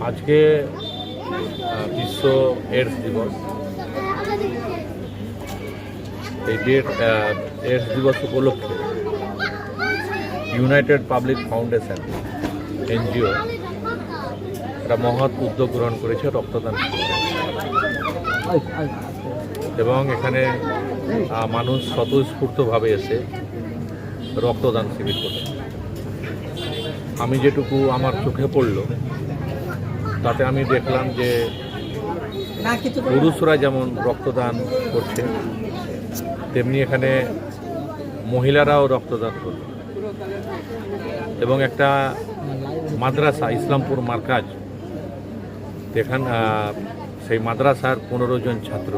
আজকে বিশ্ব এইডস দিবস। এই এইডস দিবস উপলক্ষে ইউনাইটেড পাবলিক ফাউন্ডেশন এনজিও একটা মহৎ উদ্যোগ গ্রহণ করেছে রক্তদান শিবির। এবং এখানে মানুষ স্বতঃস্ফূর্তভাবে এসে রক্তদান শিবির করছে। আমি যেটুকু আমার চোখে পড়ল তাতে আমি দেখলাম যে পুরুষরা যেমন রক্তদান করছে তেমনি এখানে মহিলারাও রক্তদান করল। এবং একটা মাদ্রাসা ইসলামপুর মার্কাজ, এখানে সেই মাদ্রাসার 15 জন ছাত্র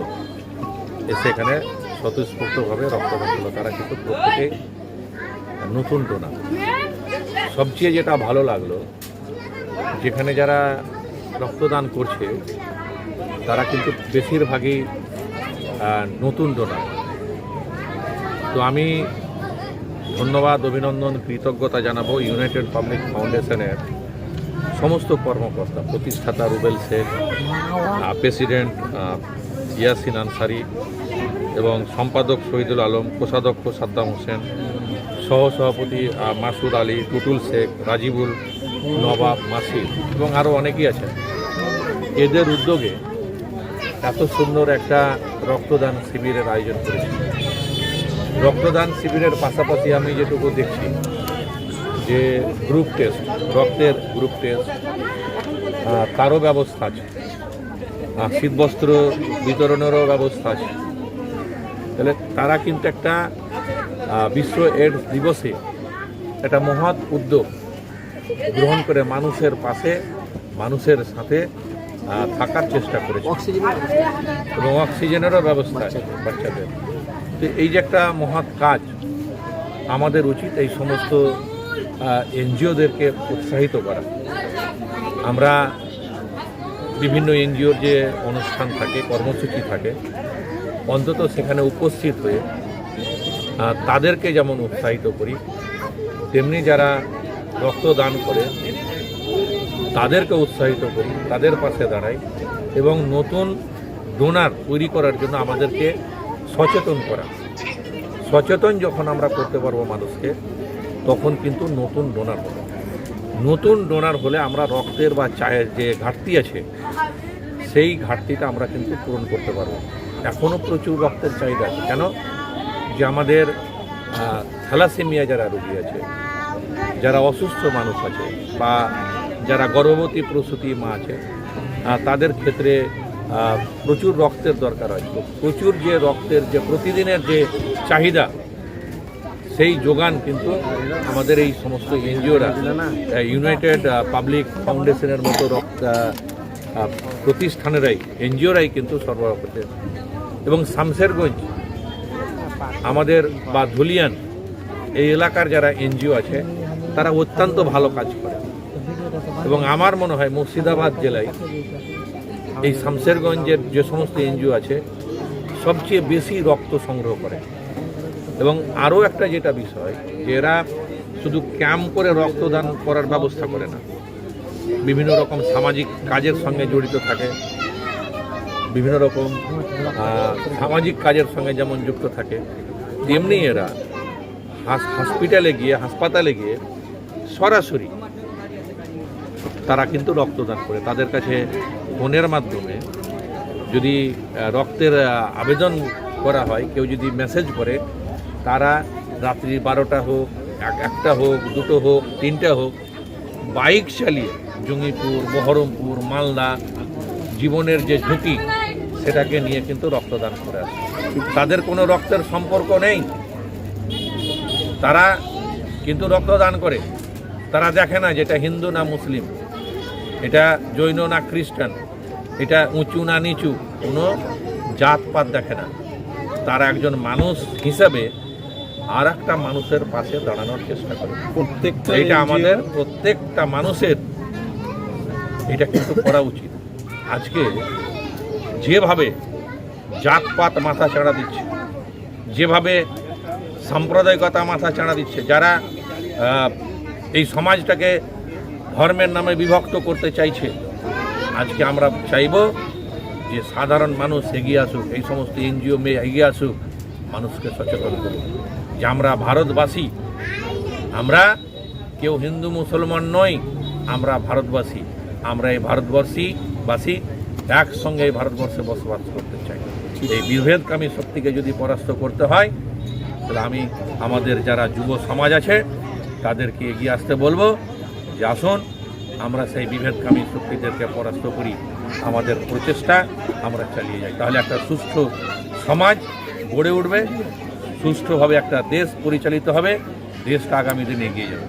এসে এখানে স্বতঃস্ফূর্তভাবে রক্তদান করলো। তারা কিন্তু প্রত্যেকে নতুন ডোনার। সবচেয়ে যেটা ভালো লাগলো, যেখানে যারা রক্তদান করছে তারা কিন্তু বেশিরভাগই নতুন ডোনার। তো আমি ধন্যবাদ, অভিনন্দন, কৃতজ্ঞতা জানাবো ইউনাইটেড পাবলিক ফাউন্ডেশনের সমস্ত কর্মকর্তা, প্রতিষ্ঠাতা রুবেল শেখ, প্রেসিডেন্ট ইয়াসিন আনসারি এবং সম্পাদক শহীদুল আলম, কোষাধ্যক্ষ সাদ্দাম হোসেন, সহসভাপতি মাসুদ আলী, টুটুল শেখ, রাজিবুল, নবাব, মাসির এবং আরও অনেকেই আছেন। এদের উদ্যোগে এত সুন্দর একটা রক্তদান শিবিরের আয়োজন করেছি। রক্তদান শিবিরের পাশাপাশি আমি যেটুকু দেখছি যে গ্রুপ টেস্ট, রক্তের গ্রুপ টেস্ট তারও ব্যবস্থা আছে, শীতবস্ত্র বিতরণেরও ব্যবস্থা আছে। তাহলে তারা কিন্তু একটা বিশ্ব এইডস দিবসে একটা মহৎ উদ্যোগ গ্রহণ করে মানুষের পাশে, মানুষের সাথে থাকার চেষ্টা করেছে এবং অক্সিজেনেরও ব্যবস্থা আছে বাচ্চাদের। তো এই যে একটা মহৎ কাজ, আমাদের উচিত এই সমস্ত এনজিওদেরকে উৎসাহিত করা। আমরা বিভিন্ন এনজিওর যে অনুষ্ঠান থাকে, কর্মসূচি থাকে, অন্তত সেখানে উপস্থিত হয়ে তাদেরকে যেমন উৎসাহিত করি, তেমনি যারা রক্তদান করে তাদেরকে উৎসাহিত করি, তাদের পাশে দাঁড়াই এবং নতুন ডোনার তৈরি করার জন্য আমাদেরকে সচেতন করা। সচেতন যখন আমরা করতে পারবো মানুষকে, তখন কিন্তু নতুন ডোনার হবে। নতুন ডোনার হলে আমরা রক্তের বা চায়ের যে ঘাটতি আছে সেই ঘাটতিটা আমরা কিন্তু পূরণ করতে পারবো। এখনও প্রচুর রক্তের চাহিদা আছে। কেন? যে আমাদের থ্যালাসেমিয়া যারা রোগী আছে, যারা অসুস্থ মানুষ আছে, বা যারা গর্ভবতী প্রসূতি মা আছে, তাদের ক্ষেত্রে প্রচুর রক্তের দরকার হয়। প্রচুর যে রক্তের যে প্রতিদিনের যে চাহিদা, সেই যোগান কিন্তু আমাদের এই সমস্ত এনজিওরা, ইউনাইটেড পাবলিক ফাউন্ডেশনের মতো প্রতিষ্ঠানেরাই, এনজিওরাই কিন্তু সরবরাহ করতে। এবং শামশেরগঞ্জ আমাদের বা ধুলিয়ান এই এলাকার যারা এনজিও আছে তারা অত্যন্ত ভালো কাজ করে। এবং আমার মনে হয় মুর্শিদাবাদ জেলায় এই শামশেরগঞ্জের যে সমস্ত এনজিও আছে সবচেয়ে বেশি রক্ত সংগ্রহ করে। এবং আরও একটা যেটা বিষয়, যে এরা শুধু ক্যাম্প করে রক্তদান করার ব্যবস্থা করে না, বিভিন্ন রকম সামাজিক কাজের সঙ্গে জড়িত থাকে, বিভিন্ন রকম সামাজিক কাজের সঙ্গে যেমন যুক্ত থাকে, তেমনি এরা হাসপাতালে গিয়ে সরাসরি তারা কিন্তু রক্তদান করে। তাদের কাছে ফোনের মাধ্যমে যদি রক্তের আবেদন করা হয়, কেউ যদি মেসেজ করে, তারা রাত্রি 12টা হোক, 1টা হোক, 2টো হোক, 3টা হোক, বাইক চালিয়ে জঙ্গিপুর, বহরমপুর, মালদা, জীবনের যে ঝুঁকি সেটাকে নিয়ে কিন্তু রক্তদান করে আসে। তাদের কোনো রক্তের সম্পর্ক নেই, তারা কিন্তু রক্তদান করে। তারা দেখে না যেটা হিন্দু না মুসলিম, এটা জৈন না খ্রিস্টান, এটা উঁচু না নিচু, কোনো জাতপাত দেখে না। তারা একজন মানুষ হিসাবে আর একটা মানুষের পাশে দাঁড়ানোর চেষ্টা করে। এটা আমাদের প্রত্যেকটা মানুষের এটা কিন্তু করা উচিত। আজকে যেভাবে জাতপাত মাথা চাড়া দিচ্ছে, যেভাবে সাম্প্রদায়িকতা মাথা চাড়া দিচ্ছে, যারা এই সমাজটাকে ধর্মের নামে বিভক্ত করতে চাইছে, আজকে আমরা চাইব যে সাধারণ মানুষ এগিয়ে আসুক, এই সমস্ত এনজিও মেয়ে এগিয়ে আসুক, মানুষকে সচেতন করুক যে আমরা ভারতবাসী, আমরা কেউ হিন্দু মুসলমান নই, আমরা ভারতবাসী, আমরা এই ভারতবাসী একসঙ্গে এই ভারতবর্ষে বসবাস করতে চাই। এই বিভেদকামী শক্তিকে যদি পরাস্ত করতে হয় তাহলে আমি আমাদের যারা যুব সমাজ আছে তাদেরকে এগিয়ে আসতে বলবো যে আসুন আমরা সেই বিভেদকামী শক্তিদেরকে পরাস্ত করি, আমাদের প্রচেষ্টা আমরা চালিয়ে যাই, তাহলে একটা সুস্থ সমাজ গড়ে উঠবে, সুষ্ঠুভাবে একটা দেশ পরিচালিত হবে, দেশটা আগামী দিনে এগিয়ে যাবে।